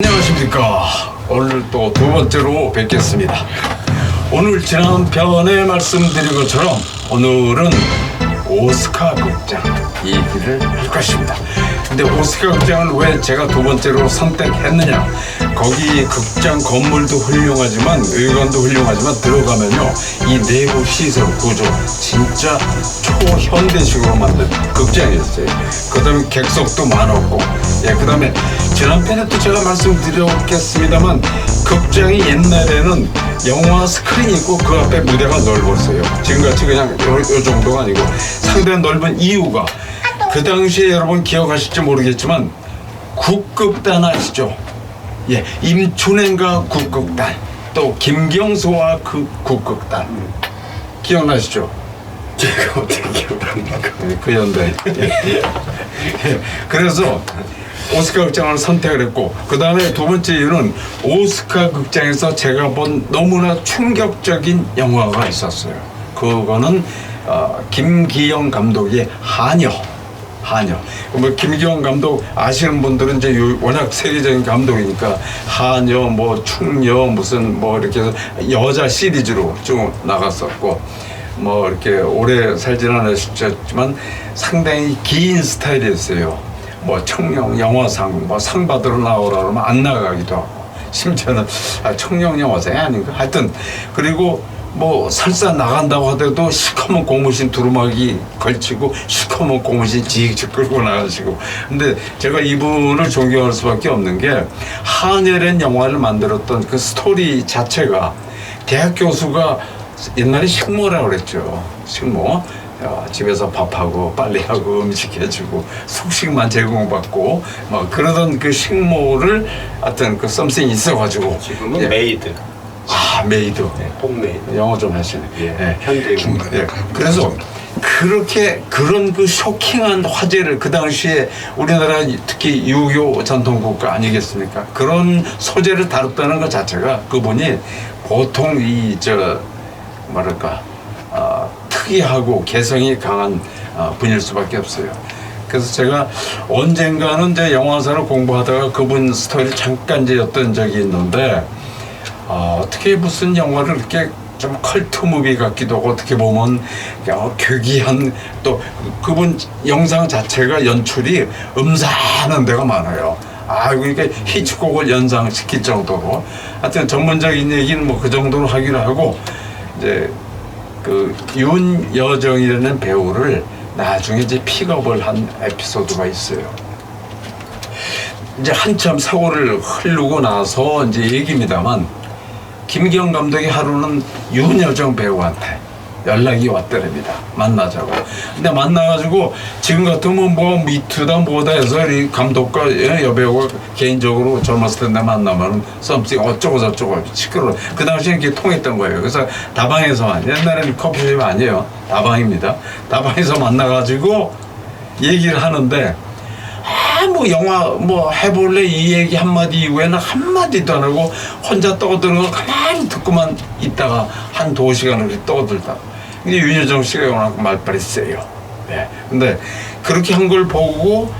안녕하십니까. 오늘 또 두 번째로 뵙겠습니다. 오늘 지난 편에 말씀드린 것처럼 오늘은 오스카 극장 얘기를 할 것입니다. 근데 오스카 극장을 왜 제가 두 번째로 선택했느냐, 거기 극장 건물도 훌륭하지만 의관도 훌륭하지만 들어가면요 이 내부 시설 구조 진짜 초현대식으로 만든 극장이었어요. 그 다음에 객석도 많았고, 그 다음에 지난 편에도 제가 말씀드렸겠습니다만 극장이 옛날에는 영화 스크린이 있고 그 앞에 무대가 넓었어요. 지금같이 그냥 요 정도가 아니고 상당히 넓은 이유가, 그 당시에 여러분 기억하실지 모르겠지만 국극단 아시죠? 임춘행과 국극단, 또 김경수와 그 국극단 기억나시죠? 제가 어떻게 기억합니까? 그 연대. 그래서 오스카 극장을 선택을 했고, 그 다음에 두 번째 이유는 오스카 극장에서 제가 본 너무나 충격적인 영화가 있었어요. 그거는 김기영 감독의 하녀. 뭐 김기영 감독 아시는 분들은 이제 워낙 세계적인 감독이니까 하녀, 뭐 충녀, 무슨 뭐 이렇게 해서 여자 시리즈로 쭉 나갔었고, 뭐 이렇게 오래 살지는 않으셨지만 상당히 긴 스타일이었어요. 뭐 청룡 영화상 뭐 상 받으러 나오라 그러면 안 나가기도 하고, 심지어는 청룡 영화상이 아닌가 하여튼, 그리고 뭐 설사 나간다고 하더라도 시커먼 고무신 두루마기 걸치고 시커먼 고무신 지직 끌고 나가시고. 근데 제가 이분을 존경할 수밖에 없는 게, 하늘의 영화를 만들었던 그 스토리 자체가, 대학 교수가 옛날에 식모라고 그랬죠. 식모. 집에서 밥하고 빨래하고 음식해주고 숙식만 제공받고 막 그러던 그 식모를 하여튼 그 썸씽이 있어가지고. 지금은 메이드. 메이드. 홈메이드. 영어 좀 하시네. 현대. 그래서 그렇게 그런 그 쇼킹한 화제를, 그 당시에 우리나라 특히 유교 전통국가 아니겠습니까? 그런 소재를 다뤘다는 것 자체가 그분이 보통 뭐랄까 특이하고 개성이 강한 분일 수밖에 없어요. 그래서 제가 언젠가는 이제 영화사를 공부하다가 그분 스토리를 잠깐 이제 였던 적이 있는데, 어떻게 무슨 영화를 이렇게 좀 컬트 무비 같기도 하고, 어떻게 보면 괴기한, 또 그분 영상 자체가 연출이 음산한 데가 많아요. 그러니까 히치콕을 연상시킬 정도로. 하여튼 전문적인 얘기는 뭐 그 정도로 하기로 하고, 이제 그 윤여정이라는 배우를 나중에 이제 픽업을 한 에피소드가 있어요. 이제 한참 세월을 흐르고 나서 이제 얘기입니다만, 김기영 감독이 하루는 윤여정 배우한테 연락이 왔더랍니다. 만나자고. 근데 만나가지고 지금 같으면 뭐 미투다 뭐다 해서 이 감독과 여배우가 개인적으로 젊었을 텐데 만나면 썸씽 어쩌고 저쩌고 시끄러워. 그 당시에 이렇게 통했던 거예요. 그래서 다방에서만, 옛날에는 커피숍이 아니에요. 다방입니다. 다방에서 만나가지고 얘기를 하는데, 뭐 영화 뭐 해볼래 이 얘기 한마디 이후에는 한마디도 안 하고 혼자 떠드는 걸 가만히 듣고만 있다가 한 2시간을 떠들다. 근데 윤여정 씨가 워낙 말빨이 세요. 근데 그렇게 한 걸 보고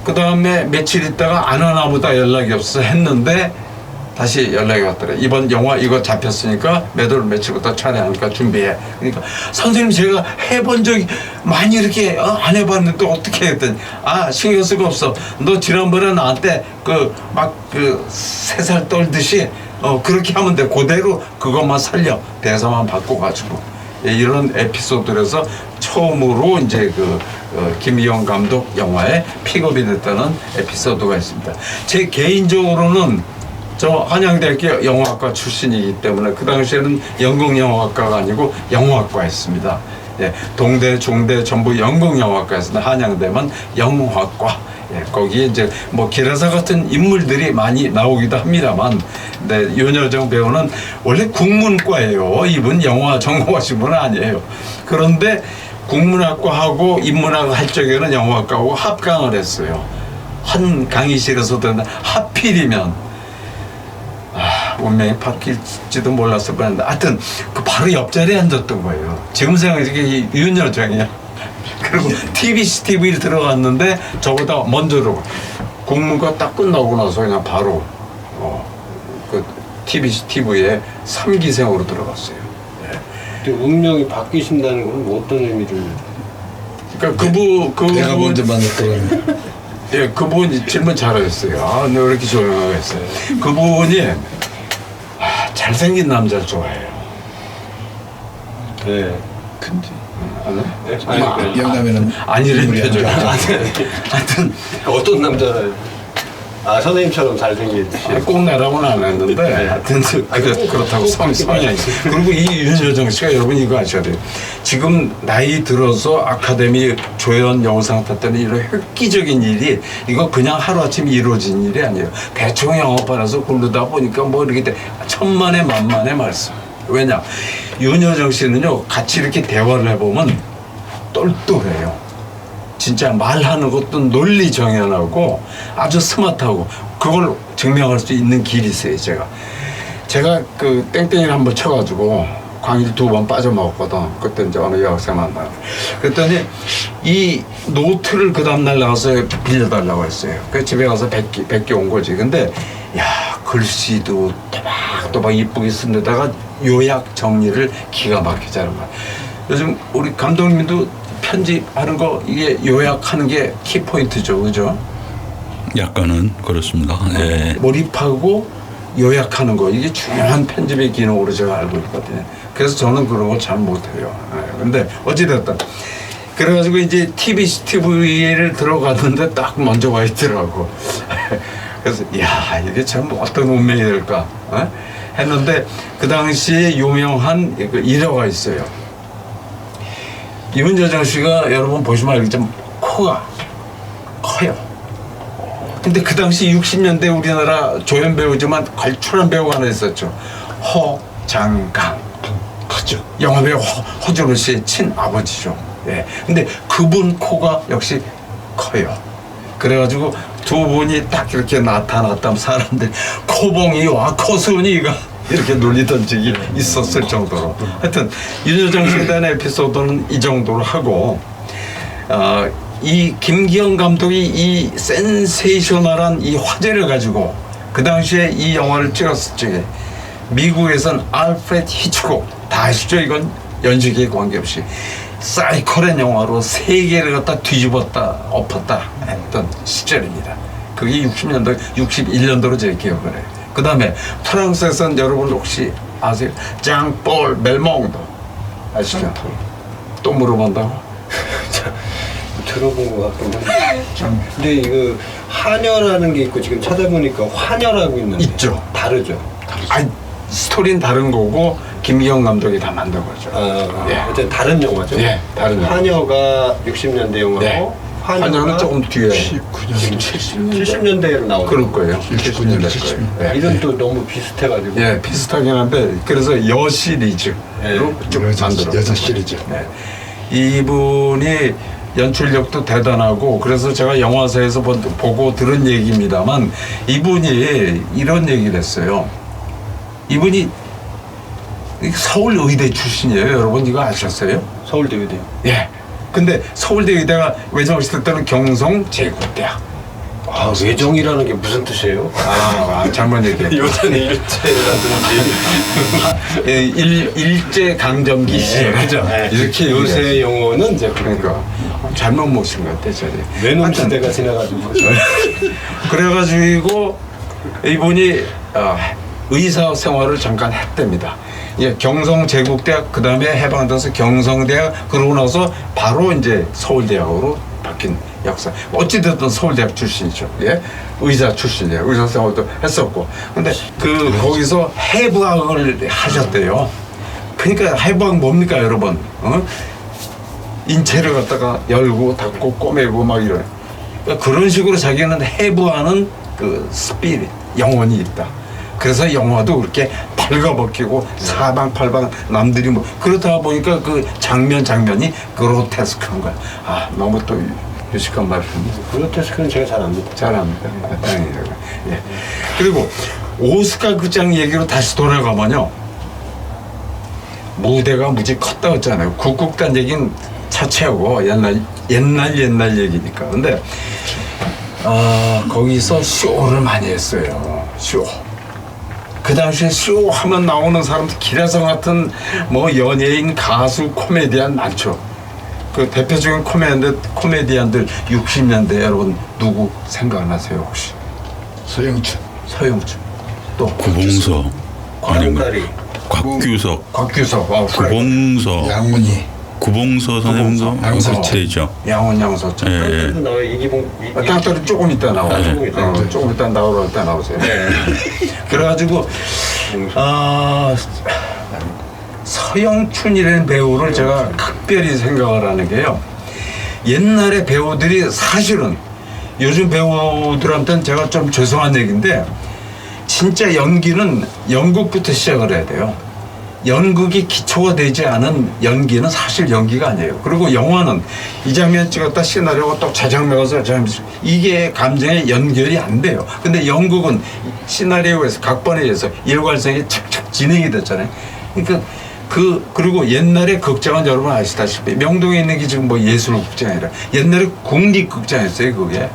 그 다음에 며칠 있다가 안 하나 보다 연락이 없어 했는데 다시 연락이 왔더래. 이번 영화 이거 잡혔으니까 며칠부터 촬영하니까 준비해. 그러니까 선생님 제가 해본 적이 많이 이렇게 안 해봤는데 또 어떻게 했더니, 신경 쓸 거 없어. 너 지난번에 나한테 막 3살 떨듯이 그렇게 하면 돼. 그대로 그것만 살려. 대사만 바꿔가지고. 이런 에피소드에서 처음으로 이제 김기영 감독 영화에 픽업이 됐다는 에피소드가 있습니다. 제 개인적으로는 저 한양대학교 영화학과 출신이기 때문에 그 당시에는 연극영화학과가 아니고 영화학과였습니다. 동대, 중대 전부 연극영화학과였습니다. 한양대만 영화학과. 거기에 이제 뭐 기라사 같은 인물들이 많이 나오기도 합니다만, 근데 윤여정 배우는 원래 국문과예요. 이분 영화 전공하신 분은 아니에요. 그런데 국문학과하고 인문학 할 적에는 영화학과하고 합강을 했어요. 한 강의실에서 듣는, 하필이면 운명이 바뀔지도 몰랐을 뻔했는데, 하여튼 그 바로 옆자리에 앉았던 거예요. 지금 생각해 윤여정이야. 그리고 TV를 들어갔는데 저보다 먼저 들어가. 국문과 딱 끝나고 나서 그냥 바로 그 TV에 3기생으로 들어갔어요. 근데 운명이 바뀌신다는 건 뭐 어떤 의미를? 그러니까 내가 먼저 만났더라면 예, 그분이 질문 잘하셨어요. 아, 너 왜 이렇게 조용하게 했어요? 그분이 잘생긴 남자를 좋아해요. 네. 근데 아니, 영남에는 아니란 인물이 표정. 안 좋아. 하여튼 어떤 남자를? 아, 선생님처럼 잘생기듯이. 꼭 나라고는 안 했는데 하여튼 그렇다고 성이 아니죠. 그리고 이 윤여정 씨가 여러분 이거 아셔야 돼요. 지금 나이 들어서 아카데미 조연 영상 탔다는 이런 획기적인 일이 이거 그냥 하루아침에 이루어진 일이 아니에요. 대충 영업하면서 굴르다 보니까 뭐 이렇게 돼. 천만의 만만의 말씀. 왜냐 윤여정 씨는요 같이 이렇게 대화를 해보면 똘똘해요. 진짜 말하는 것도 논리 정연하고 아주 스마트하고 그걸 증명할 수 있는 길이 있어요. 제가 그 땡땡이를 한번 쳐가지고 광일 2번 빠져먹었거든. 그때 이제 어느 여학생 만나고 그랬더니 이 노트를 그 다음날 나가서 빌려달라고 했어요. 그래서 집에 가서 100개 온 거지. 근데 야 글씨도 또박 이쁘게 쓴 데다가 요약 정리를 기가 막히게 하는 거야. 요즘 우리 감독님도 편집하는 거 이게 요약하는 게 키포인트죠, 그죠? 약간은 그렇습니다. 예. 몰입하고 요약하는 거 이게 중요한 편집의 기능으로 제가 알고 있거든요. 그래서 저는 그런 거 잘 못해요. 근데 어찌됐든 그래가지고 이제 TV를 들어갔는데 딱 먼저 와 있더라고. 그래서 야 이게 참 어떤 운명이 될까 했는데 그 당시에 유명한 그 일화가 있어요. 윤여정 씨가 여러분 보시면 알겠지만 코가 커요. 근데 그 당시 60년대 우리나라 조연 배우지만 걸출한 배우가 하나 있었죠. 허장강. 크죠. 영화배우 허준호 씨의 친아버지죠. 예. 근데 그분 코가 역시 커요. 그래가지고 두 분이 딱 이렇게 나타났다면 사람들 코봉이와 코순이가 이렇게 놀리던 적이 있었을 정도로 하여튼 윤여정 씨에 대한 에피소드는 이 정도로 하고 이 김기영 감독이 이 센세이셔널한 이 화제를 가지고 그 당시에 이 영화를 찍었을 적에 미국에선 알프레드 히치콕 다 아시죠? 이건 연식에 관계없이 사이코란 영화로 세계를 갖다 뒤집었다 엎었다 했던 시절입니다. 그게 60년도 61년도로 제 기억을 해요. 그 다음에 프랑스에서는 여러분 혹시 아세요? 장폴 멜몽도 아시죠? 또 물어본다고? 들어본 것 같긴 한데. 근데 이거 한여라는 게 있고 지금 찾아보니까 환여라고 있는데 있죠. 다르죠. 아니 스토리는 다른 거고 김기영 감독이 다 만든 거죠. 예. 어쨌든 다른 영화죠. 예, 다른 영화. 한여가 60년대 영화고 네. 환영은 조금 뒤에 79년 70년대로 나오는. 그럴 거예요. 70년 될 거예요. 예. 이런 또 너무 비슷해가지고. 예, 비슷하긴 한데 그래서 여 시리즈로 쭉 만들었어요. 여자 시리즈. 네. 이분이 연출력도 대단하고 그래서 제가 영화사에서 보고 들은 얘기입니다만 이분이 이런 얘기를 했어요. 이분이 서울 의대 출신이에요. 여러분 이거 아셨어요? 서울대 의대. 예. 근데 서울대 의대가 외정했을 때는 경성제국대학. 아, 외정이라는 게 무슨 뜻이에요? 잘못 얘기했다. 요새는 일제라든지. 예, 일제 강점기 시절. 그죠. 이렇게 요새 용어는 이제 그러니까 잘못 모신 것 같아, 저리. 외놈 시대가 지나가지고. 그래가지고 이분이 의사 생활을 잠깐 했답니다. 예, 경성제국대학 그 다음에 해방돼서 경성대학 그러고 나서 바로 이제 서울대학으로 바뀐 역사. 어찌됐든 서울대학 출신이죠. 예, 의사 출신이에요. 의사 생활도 했었고. 근데 거기서 해부학을 하셨대요. 그러니까 해부학 뭡니까, 여러분? 인체를 갖다가 열고 닫고 꼬매고 막 이런. 그러니까 그런 식으로 자기는 해부하는 그 스피릿, 영혼이 있다. 그래서 영화도 그렇게 발가벗기고 사방팔방 남들이 뭐 그렇다 보니까 그 장면이 그로테스크한 거야. 너무 또 유식한 말씀입니다. 그로테스크는 제가 잘 압니다. 잘합니다. 예. 그리고 오스카 극장 얘기로 다시 돌아가면요. 무대가 무지 컸다 했잖아요. 국극단 얘기는 차치하고 옛날 얘기니까. 근데 거기서 쇼를 많이 했어요. 쇼. 그 당시에 쇼 하면 나오는 사람들 기라성 같은 뭐 연예인, 가수, 코미디언 많죠. 그 대표적인 코미디언들 60년대 여러분 누구 생각나세요 혹시? 서영춘. 서영춘 또 구봉서 아닌가? 다리. 곽규석, 곽규석, 구봉서, 양문희. 구봉서 선생님도 양설체죠. 양원 양서천. 예, 예. 나와 이기봉. 땅들이 조금 이따 나와요. 조금 이따. 조금 이따 나오러 일단 나오세요. 그래가지고 서영춘이라는 배우를 제가 각별히 생각을 하는 게요. 옛날에 배우들이 사실은 요즘 배우들한테는 제가 좀 죄송한 얘기인데 진짜 연기는 연극부터 시작을 해야 돼요. 연극이 기초가 되지 않은 연기는 사실 연기가 아니에요. 그리고 영화는 이 장면 찍었다 시나리오가 또 저장면 가서 이게 감정의 연결이 안 돼요. 근데 연극은 시나리오에서 각본에 의해서 일관성이 착착 진행이 됐잖아요. 그러니까 그리고 옛날에 극장은 여러분 아시다시피 명동에 있는 게 지금 뭐 예술극장이 아니라 옛날에 국립극장이었어요. 그게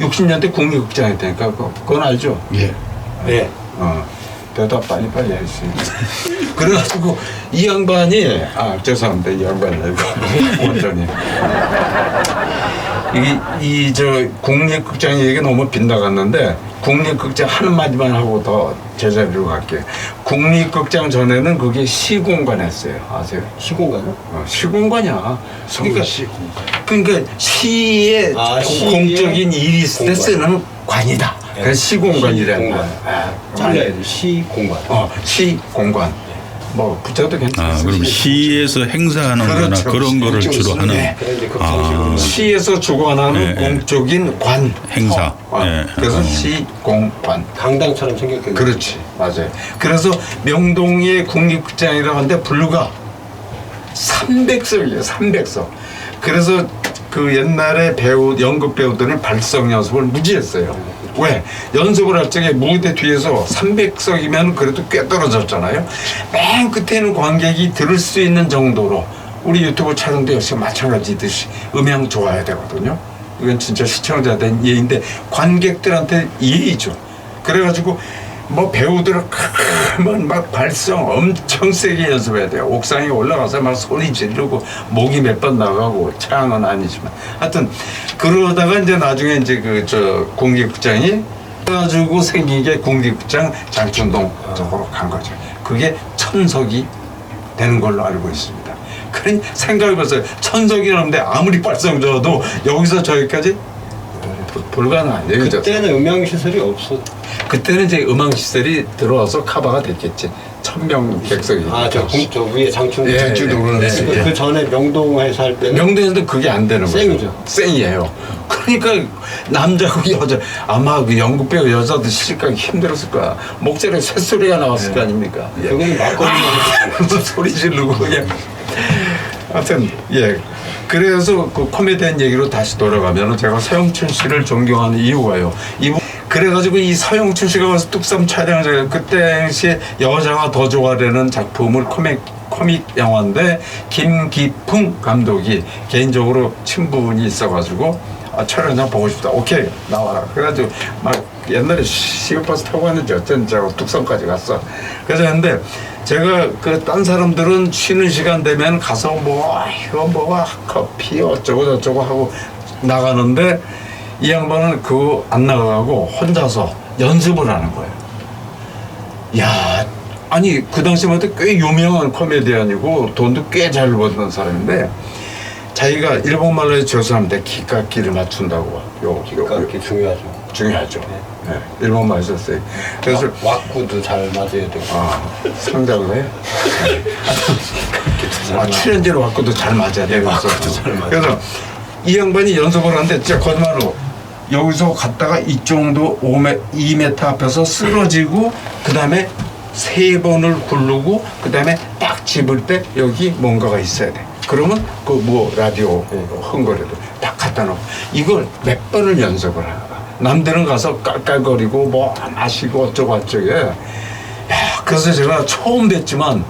60년대 국립극장이었다니까 그건 알죠? 예. 네. 대답 빨리 해야지. 그래가지고 이 양반이 죄송합니다. 이 양반이 아니고 원전이 저 국립극장 얘기 너무 빗나갔는데 국립극장 한마디만 하고 더 제자리로 갈게요. 국립극장 전에는 그게 시공관이었어요. 아세요? 시공간요? 시공관이야. 서울 시공관. 그러니까 시의 공적인 일이 있을 때 쓰는 관이다. 그래서 시공관이라는 거야. 잘라야 돼. 시공간. 시공관. 뭐 붙여도 괜찮아요. 그럼 시에서 행사하는 거나 그렇죠. 그런 거를 주로 하는 네. 그런데 시에서 주관하는 공적인 관 행사. 그래서 시공관. 강당처럼 생겼겠네. 그렇지, 맞아요. 그래서 명동의 국립극장이라고 하는데 불과 300석이에요. 300석. 그래서 그 옛날에 연극 배우들은 발성 연습을 무지했어요. 왜? 연습을 할 적에 무대 뒤에서 300석이면 그래도 꽤 떨어졌잖아요. 맨 끝에 있는 관객이 들을 수 있는 정도로 우리 유튜브 촬영도 역시 마찬가지듯이 음향 좋아야 되거든요. 이건 진짜 시청자된 예의인데 관객들한테 예의죠. 그래가지고 뭐 배우들은 막 발성 엄청 세게 연습해야 돼요. 옥상에 올라가서 막 소리 지르고 목이 몇 번 나가고 창은 아니지만 하여튼 그러다가 이제 나중에 이제 국립극장이 그래가지고 생긴 게 국립극장 장춘동 쪽으로 간 거죠. 그게 천석이 되는 걸로 알고 있습니다. 그러니 생각해보세요. 천석이라는데 아무리 발성 좋아도 여기서 저기까지 불가능해요. 그때는 음향시설이 없었. 그때는 이제 음악시설이 들어와서 카바가 됐겠지. 1000명 객석이. 저 위에 장충. 예, 장충동으로 예, 했어요. 예. 그 전에 명동에서 할 때는. 명동에서도 그게 안 되는 거죠. 생이죠. 생이에요. 그러니까 남자고 여자 아마 그 연극 배우 여자도 시집가기 힘들었을 거야. 목소리에 새소리가 나왔을 거 아닙니까? 예. 그거는 막걸리만 소리 지르고 그냥. 하여튼 예. 그래서 그 코미디언 얘기로 다시 돌아가면 제가 서영춘 씨를 존경하는 이유가요. 그래가지고 이 서영춘 씨가 와서 뚝섬 촬영을 그때 당시에 여자가 더 좋아하는 작품을 코믹 영화인데 김기풍 감독이 개인적으로 친분이 있어가지고 촬영장 보고 싶다. 오케이 나와라. 그래가지고 막 옛날에 시외버스 타고 갔는지 어쩐지 하고 뚝섬까지 갔어. 그래서 근데 제가 그 딴 사람들은 쉬는 시간 되면 가서 이거 커피 어쩌고 저쩌고 하고 나가는데 이 양반은 그거 안 나가고 혼자서 연습을 하는 거예요. 야, 아니 그 당시만 해도 꽤 유명한 코미디언이고 돈도 꽤 잘 버는 사람인데 자기가 일본말로 죄송합니다. 기깎기를 맞춘다고. 기깎기 중요하죠. 네, 일본말 썼어요. 그래서 왁구도 잘 맞아야 되고. 상작을 해요. 출연제로 왁구도 잘 맞아야 돼요. 그래서 이 양반이 연습을 하는데 진짜 거짓말로 여기서 갔다가 이쪽도 2m 앞에서 쓰러지고 그 다음에 3번을 굴르고 그 다음에 딱 집을 때 여기 뭔가가 있어야 돼. 그러면 그 라디오 흥거려도 딱 갖다 놓고 이걸 몇 번을 연습을 하는 거야. 남들은 가서 깔깔거리고 마시고 어쩌고 저쩌고. 그래서 제가 처음 뵀지만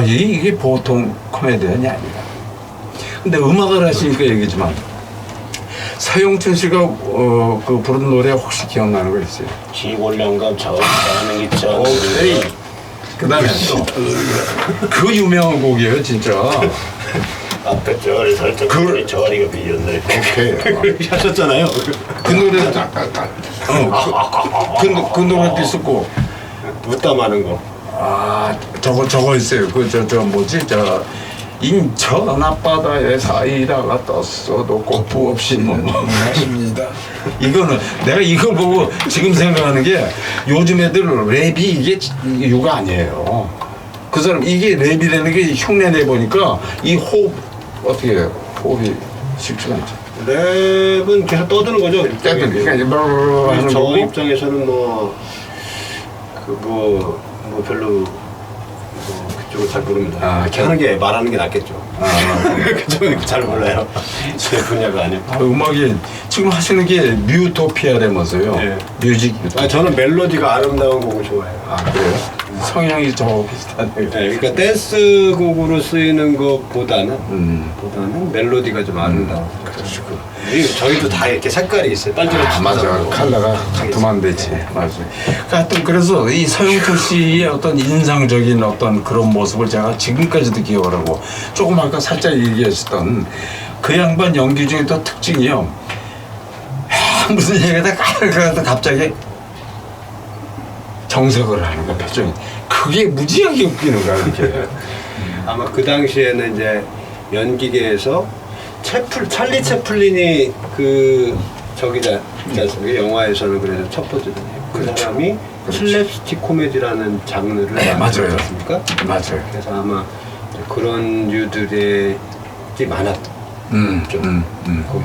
이게 보통 코미디언이 아니다. 근데 음악을 하시니까 얘기지만 서영춘 씨가 그 부른 노래 혹시 기억나는 거 있어요? 지골량감 저하는 게 저. 오케이. 그다음에 또 그 유명한 곡이에요, 진짜. 앞에 저리 살짝 저리가 비었네. 오케이. 하셨잖아요. 그 노래 그 노래도 있었고. 무땀하는 거. 아 저거 있어요. 그 저 뭐지 저 인천 앞바다에 사이다가 떴어도 고프 없이 맞습니다. 이거는 내가 이걸 보고 지금 생각하는 게 요즘 애들 랩이 이게 유가 아니에요. 그 사람 이게 랩이라는 게 흉내 내 보니까 이 호흡 어떻게 해요? 호흡이 쉽지가 않죠. 랩은 계속 떠드는 거죠. 그러니까 이제 뭐 하는 저 거고. 입장에서는 별로 그쪽은 잘 모릅니다. 아, 이렇게 하는 게 말하는 게 낫겠죠. 그쪽은 잘 몰라요. 제 분야가 아니고. 음악이 지금 하시는 게 뮤토피아라면서요. 네. 뮤직. 저는 멜로디가 아름다운 곡을 좋아해요. 아 그래요? 성향이 저 비슷하네요. 네, 그러니까 댄스 곡으로 쓰이는 것보다는 멜로디가 좀 아름다워. 저희도 다 이렇게 색깔이 있어요. 딴지로 맞아. 컬러가 같으면 되지. 맞아. 하여튼 그래서 이 서영철 씨의 어떤 인상적인 어떤 그런 모습을 제가 지금까지도 기억을 하고 조금 아까 살짝 얘기했었던 그 양반 연기 중에 또 특징이요. 무슨 얘기하다 갑자기 정색을 하는 거야, 표정이. 그게 무지하게 웃기는 거야, 이렇게. 아마 그 당시에는 이제 연기계에서 찰리 채플린이 그 저기다 있지 않습니까? 영화에서는 그래서 첫 번째잖아요. 그 사람이 슬랩스틱 코미디라는 장르를 네, 만들지 맞아요. 않습니까? 맞아요. 그래서 아마 그런 류들이 많았죠.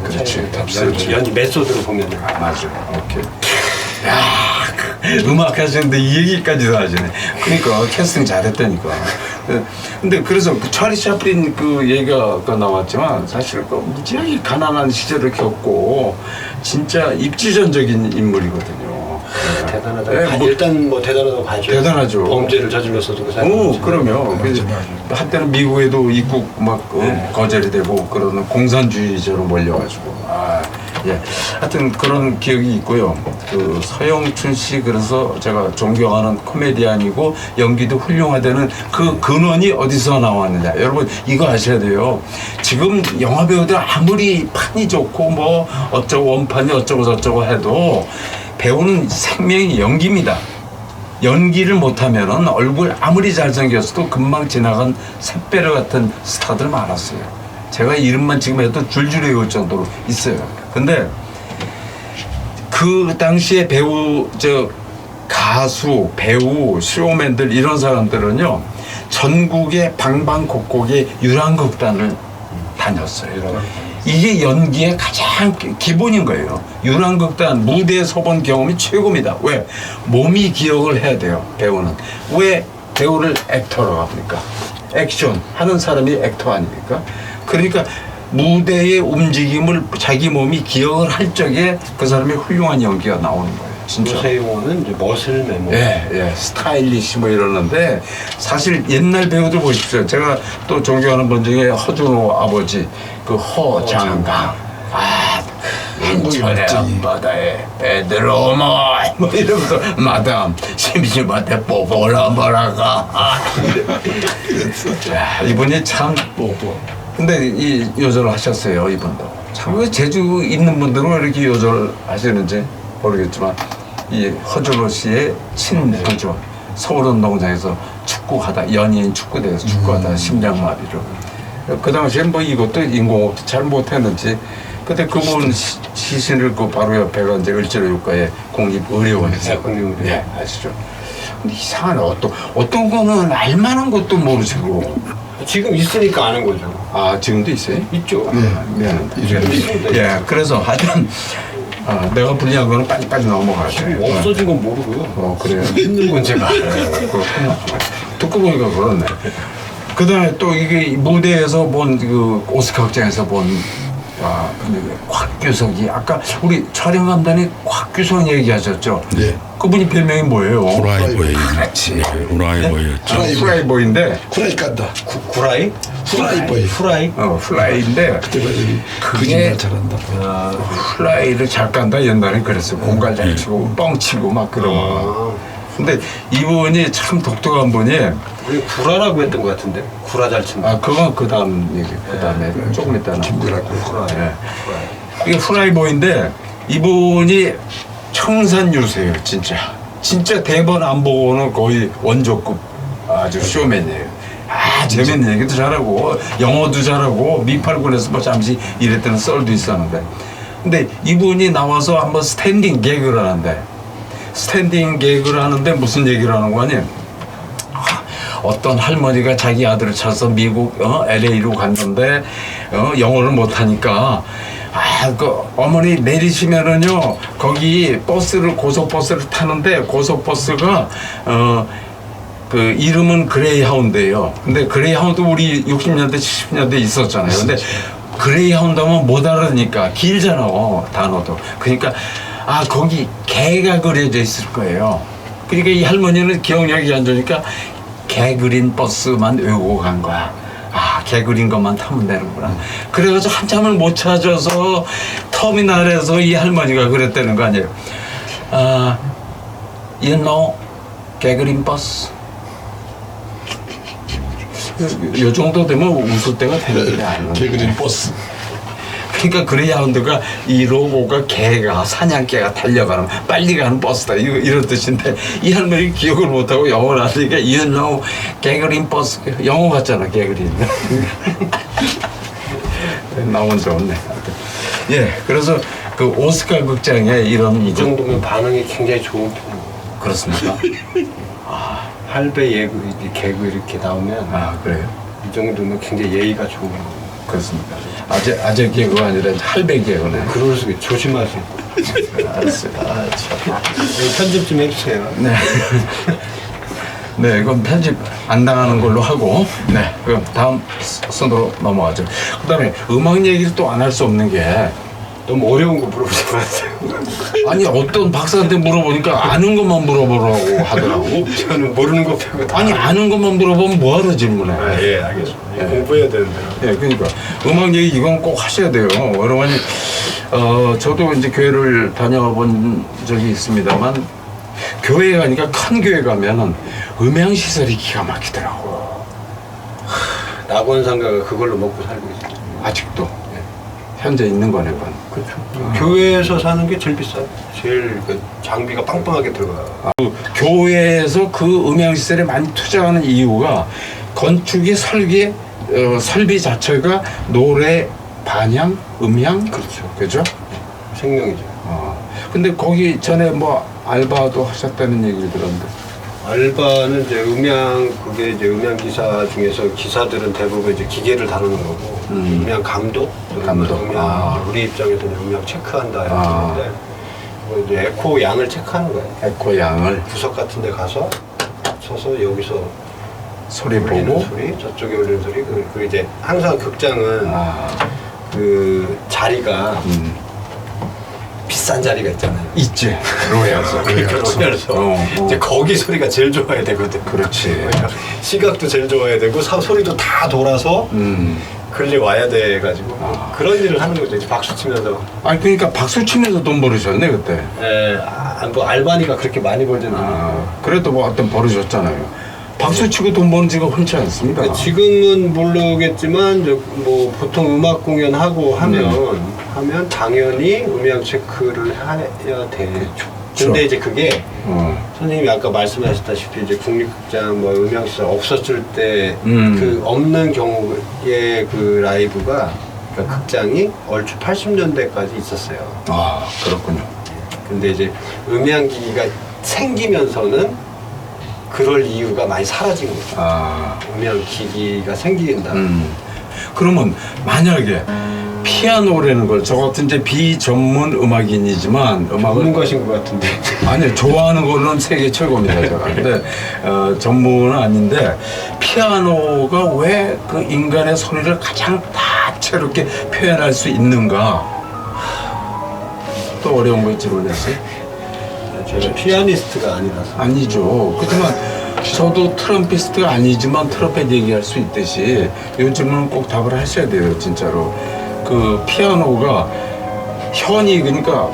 그렇지. 그렇지. 연기 메소드로 보면 맞아. 오케이. 야, 음악 하시는데 이 얘기까지도 하시네. 그러니까 캐스팅 잘했다니까. 근데 그래서 그 찰리 채플린 그 얘기가 아까 나왔지만 사실 그 무지하게 가난한 시절을 겪고 진짜 입지전적인 인물이거든요. 대단하다. 네, 뭐, 일단 대단하다고 봐야죠. 대단하죠. 범죄를 저질렀어도 그 사람. 그러면 맞아. 한때는 미국에도 입국 막 거절이 되고 그러는 공산주의자로 몰려가지고 예. 하여튼 그런 기억이 있고요. 그 서영춘 씨 그래서 제가 존경하는 코미디언이고 연기도 훌륭하다는 그 근원이 어디서 나왔느냐. 여러분 이거 아셔야 돼요. 지금 영화 배우들 아무리 판이 좋고 뭐 어쩌고 원판이 어쩌고 저쩌고 해도 배우는 생명이 연기입니다. 연기를 못하면은 얼굴 아무리 잘생겼어도 금방 지나간 샛배를 같은 스타들 많았어요. 제가 이름만 지금 해도 줄줄 외울 정도로 있어요. 근데 그 당시에 가수, 배우, 쇼맨들 이런 사람들은요 전국의 방방곡곡에 유랑극단을 다녔어요. 이게 연기의 가장 기본인 거예요. 유랑극단 무대에 서본 경험이 최고입니다. 왜? 몸이 기억을 해야 돼요. 배우는. 왜 배우를 액터라고 합니까? 액션 하는 사람이 액터 아닙니까? 그러니까 무대의 움직임을 자기 몸이 기억을 할 적에 그 사람의 훌륭한 연기가 나오는 거예요. 진짜. 요새 용어는 이제 머슬 메모. 예, 스타일리시 뭐 이러는데 사실 옛날 배우들 보십시오. 제가 또 존경하는 분 중에 허준호 아버지 그 허장강. 인천의 앞바다에 배들 오모 뭐 이러면서 마담 심심한테 뽀뽀를 한번 할까. 이분이 참 뽀뽀. 근데 이 요절을 하셨어요, 이분도. 참 제주 있는 분들은 왜 이렇게 요절을 하시는지 모르겠지만 이 허준호 씨의 친구죠. 서울운동장에서 축구하다 연예인 축구대에서 축구하다 심장마비로. 그 당시에 뭐 이것도 인공호흡도 잘 못했는지 그때 그분 시신을 그 바로 옆에가 이제 을지로육가의 공립의료원에서 예, 아시죠? 근데 이상하네. 어떤 거는 알만한 것도 모르시고. 지금 있으니까 아는 거죠. 지금도 있어요? 있죠. 미안합니다. 예, 그래서 하여튼 내가 불리한 거는 빨리 넘어가야 돼. 없어진 건 모르고요. 그래요? 있는 건 제가. 그렇구나. 듣고 보니까 그렇네. 그 다음에 또 이게 무대에서 본 그 오스카 극장에서 본 곽규석이 아까 우리 촬영 감독이 곽규석 얘기하셨죠? 네. 그분이 별명이 뭐예요? 후라이보이. 그렇지. 후라이보이였죠. 후라이보이인데 후라이 깐다. 구라이? 프라이버예요. 후라이? 플라이인데 그때가 저기 그게 거짓말 잘한다. 플라이를 잘 깐다 옛날에 그랬어요. 공갈 잘 치고 뻥 치고 막 그러고. 근데 이분이 참 독특한 분이 우리 구라라고 했던 것 같은데 구라 잘 친다. 그건 그 다음 얘기 그 다음에 조금 있다는 김구라고. 후라이. 예. 이게 프라이보인데 이분이 청산유세요 진짜 대본 안 보고는 거의 원조급 아주 쇼맨이에요. 재밌는 얘기도 잘하고 영어도 잘하고 미팔군에서 뭐 잠시 일했던 썰도 있었는데 근데 이분이 나와서 한번 스탠딩 개그를 하는데 스탠딩 개그를 하는데 무슨 얘기를 하는 거 아니에요? 어떤 할머니가 자기 아들을 찾아서 미국 LA로 갔는데 영어를 못하니까 그 어머니 내리시면은요 거기 버스를 고속버스를 타는데 고속버스가 그 이름은 그레이하운드예요. 근데 그레이하운드 우리 60년대 70년대 있었잖아요. 근데 그레이하운드 하면 못 알아듣니까 길잖아 단어도. 그러니까 거기 개가 그려져 있을 거예요. 그러니까 이 할머니는 기억력이 안 좋으니까 개 그린 버스만 외우고 간 거야. 개 그린 것만 타면 되는구나. 그래가지고 한참을 못 찾아서 터미널에서 이 할머니가 그랬다는 거 아니에요. You know, 개 그린 버스. 요 정도 되면 웃을 때가 되는 게 아니에요. 개그린 버스. 그러니까 그레이하운드가 이 로고가 개가 사냥개가 달려가는 빨리 가는 버스다 이런 뜻인데 이 할머니 기억을 못하고 영어를 하니까 You know 개그린 버스 영어 같잖아 개그린 나온 좋네. 예, 그래서 그 오스카 극장에 이런 이 정도면 반응이 굉장히 좋은 편이에요. 그렇습니까? 할배 예그 개그 이렇게 나오면 그래요? 이 정도면 굉장히 예의가 좋은 거예요. 그렇습니다. 아재 개그가 아니라 할배 개그네. 그럴 수 있어요. 조심하세요. 알았어요. 참. 편집 좀 해주세요. 네. 네, 이건 편집 안 당하는 걸로 하고, 네, 그럼 다음 순으로 넘어가죠. 그다음에 음악 얘기를 또 안 할 수 없는 게 너무 어려운 거 물어보지 마세요. 아니 어떤 박사한테 물어보니까 아는 것만 물어보라고 하더라고. 저는 모르는 거 빼고 다. 아니 아는 것만 물어보면 뭐하러 질문해? 예, 알겠습니다. 공부해야 되는데. 예, 그러니까 음악 얘기 이건 꼭 하셔야 돼요. 여러분이 저도 이제 교회를 다녀본 적이 있습니다만 교회 가니까 큰 교회 가면은 음향 시설이 기가 막히더라고. 낙원상가가 그걸로 먹고 살고 있어요. 아직도 현재 있는 거네, 건. 그렇죠. 교회에서 사는 게 제일 비싸요. 제일 그 장비가 빵빵하게 들어가. 교회에서 그 음향 시설에 많이 투자하는 이유가 건축의 설계 설비 자체가 노래, 반향, 음향 그렇죠. 그죠? 생명이죠. 근데 거기 전에 뭐 알바도 하셨다는 얘기를 들었는데. 알바는 이제 그게 이제 음향 기사 중에서 기사들은 대부분 이제 기계를 다루는 거고 음향 감독, 음향 우리 입장에서는 음향 체크한다 이런 건데 이제 에코 양을 체크하는 거예요. 에코 양을 부석 같은데 가서 서서 여기서 소리 울리는 보고 소리, 저쪽에 울리는 소리 그리고 이제 항상 극장은 그 자리가 비싼 자리가 있잖아요. 있지. 로얄서. 로얄서. 이제 거기 소리가 제일 좋아야 되거든. 그렇지. 시각도 제일 좋아야 되고 소리도 다 돌아서 글리 와야 돼가지고 그런 일을 하는 거죠. 이제 박수 치면서. 아니 그러니까 박수 치면서 돈 벌으셨네 그때. 예, 뭐 알바니까 그렇게 많이 벌지는 않아요. 그래도 뭐 어떤 벌으셨잖아요. 박수 치고 돈 버는 지가 흔치 않습니다. 지금은 모르겠지만 뭐 보통 음악 공연하고 하면 당연히 음향 체크를 해야 되죠. 근데 이제 그게 선생님이 아까 말씀하셨다시피 이제 국립극장 뭐 음향시설 없었을 때 그 없는 경우에 그 라이브가 그러니까 극장이 얼추 80년대까지 있었어요. 그렇군요. 근데 이제 음향기기가 생기면서는 그럴 이유가 많이 사라진 거죠. 음향기기가 생긴다. 그러면 만약에 피아노라는 걸 저 같은 이제 비전문 음악인이지만 전문 것인 것 같은데. 아니 좋아하는 거는 세계 최고입니다 제가. 근데 전문은 아닌데 피아노가 왜 그 인간의 소리를 가장 다채롭게 표현할 수 있는가? 또 어려운 거 질문했어요? 제가 피아니스트가 아니라서. 아니죠. 그렇지만 저도 트럼피스트가 아니지만 트럼펫 얘기할 수 있듯이 이 질문은 꼭 답을 하셔야 돼요, 진짜로. 그 피아노가 현이 그러니까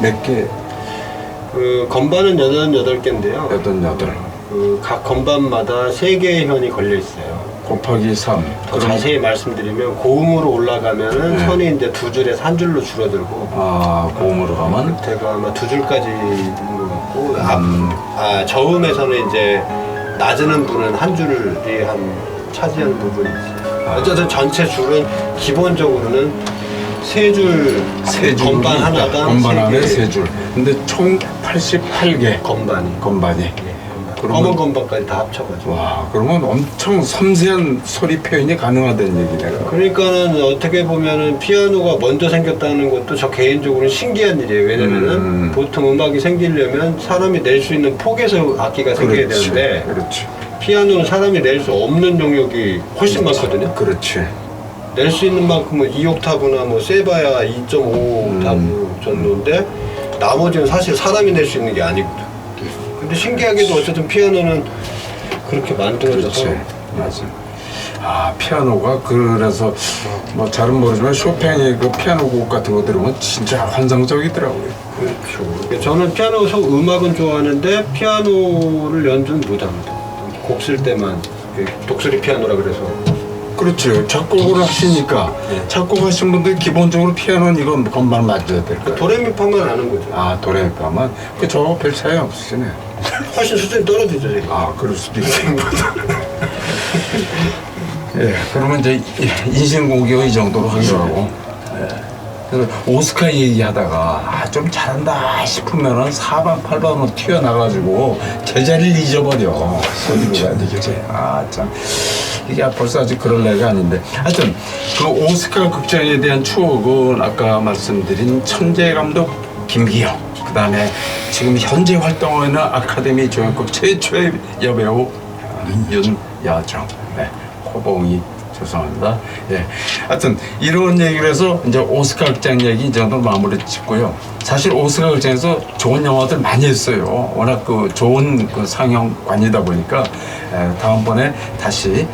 몇 개? 그 건반은 88개인데요. 88. 그 각 건반마다 3개의 현이 걸려 있어요. 곱하기 3. 더 자세히 말씀드리면 고음으로 올라가면은 네. 선이 이제 2줄에서 1줄로 줄어들고 아, 고음으로 가면? 밑에가 아마 2줄까지 있는 것 같고 저음에서는 이제 낮은 부분은 1줄이 한 차지하는 부분이 있어요. 어쨌든 전체 줄은 기본적으로는 3줄 건반 하나당 건반 안에 3개 3줄. 근데 총 88개 건반이. 검은 건반까지 다 합쳐가지고. 와, 그러면 엄청 섬세한 소리 표현이 가능하다는 얘기네요. 그러니까는 어떻게 보면은 피아노가 먼저 생겼다는 것도 저 개인적으로는 신기한 일이에요. 왜냐면은 보통 음악이 생기려면 사람이 낼 수 있는 폭에서 악기가 생겨야 그렇지, 되는데 그렇지. 피아노는 사람이 낼 수 없는 영역이 훨씬 많거든요. 그렇지. 낼 수 있는 만큼은 2옥타브나 뭐 세봐야 2.5옥타브 정도인데 나머지는 사실 사람이 낼 수 있는 게 아니거든. 근데 신기하게도 어쨌든 피아노는 그렇게 만들어져서 그렇지. 맞아. 아, 피아노가 그래서 뭐 잘은 모르지만 쇼팽의 그 피아노 곡 같은 거 들으면 진짜 환상적이더라고요. 그렇죠. 저는 피아노 음악은 좋아하는데 피아노를 연주는 못합니다. 곡 쓸 때만 독수리 피아노라 그래서. 그렇죠. 작곡을 하시니까 작곡하신 분들 기본적으로 피아노는 이건 건반 맞아야 될 거예요. 도레미파만 아는 거죠. 아, 도레미파만? 그 저거 별 차이 없으시네. 훨씬 수준이 떨어지죠 지금. 아, 그럴 수도 있겠네. 예, 그러면 이제 인신공격을 이 정도로 하기로 하고. 예. 그래서 오스카 얘기하다가 좀 잘한다 싶으면은 4번, 8번으로 튀어나가지고 제자리를 잊어버려. 소리가 되겠지. 아, 참. 이게 벌써 아직 그럴 나이가 아닌데. 하여튼, 그 오스카 극장에 대한 추억은 아까 말씀드린 천재 감독 김기영. 그 다음에 지금 현재 활동하고 있는 아카데미 조연급 최초의 여배우 윤여정. 네. 호봉이 죄송합니다. 예. 하여튼 이런 얘기를 해서 이제 오스카 극장 얘기 이 정도로 마무리 짓고요. 사실 오스카 극장에서 좋은 영화들 많이 했어요. 워낙 그 좋은 그 상영관이다 보니까 다음번에 다시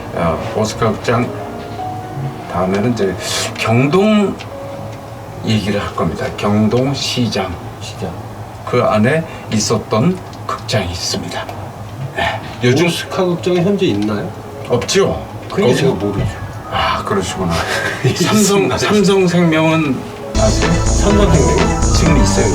오스카 극장 다음에는 이제 경동 얘기를 할 겁니다. 경동 시장. 그 안에 있었던 극장이 있습니다. 네. 요즘 오스카 극장이 현재 있나요? 없죠. 그게 제가 모르죠. 아, 그러시구나. 삼성생명은 아세요? 삼성생명 지금 있어요.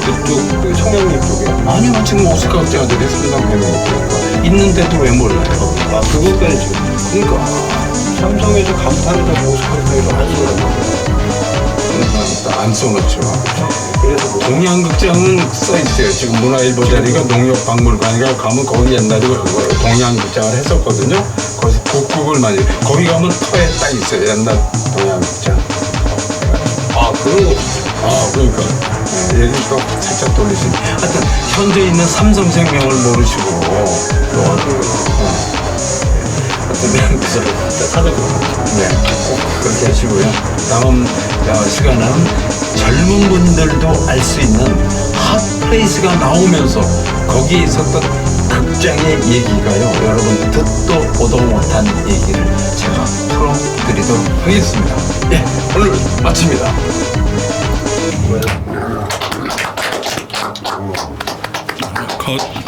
그쪽 그 청량리 쪽에. 아니요, 지금 오스카 극장들이 삼성생명이 있다니까. 있는데도 왜 몰라요? 아 그것까지 지금. 그러니까. 삼성에서 간판에다 오스카 극장에서 안 써놨나. 그러니까 안 써놓죠. 그래서 뭐 동양극장은 써있어요. 지금 문화일보 자리가 농협박물관이가 가면 거기 옛날에 동양극장을 했었거든요. 거기서 북극을 많이. 거기 가면 터에 딱 있어요. 옛날 동양극장. 아 그런 거. 아, 그러니까. 네, 얘기 또 살짝 돌리시네. 하여튼, 현재 있는 삼성생명을 모르시고, 또, 하여튼, 그래서, 찾아보고. 네, 꼭 그렇게 하시고요. 다음 시간은 젊은 분들도 알 수 있는 핫플레이스가 나오면서 거기에 있었던 극장의 얘기가요. 여러분 듣도 보도 못한 얘기를 제가 풀어드리도록 하겠습니다. 예, 오늘 마칩니다. 컷.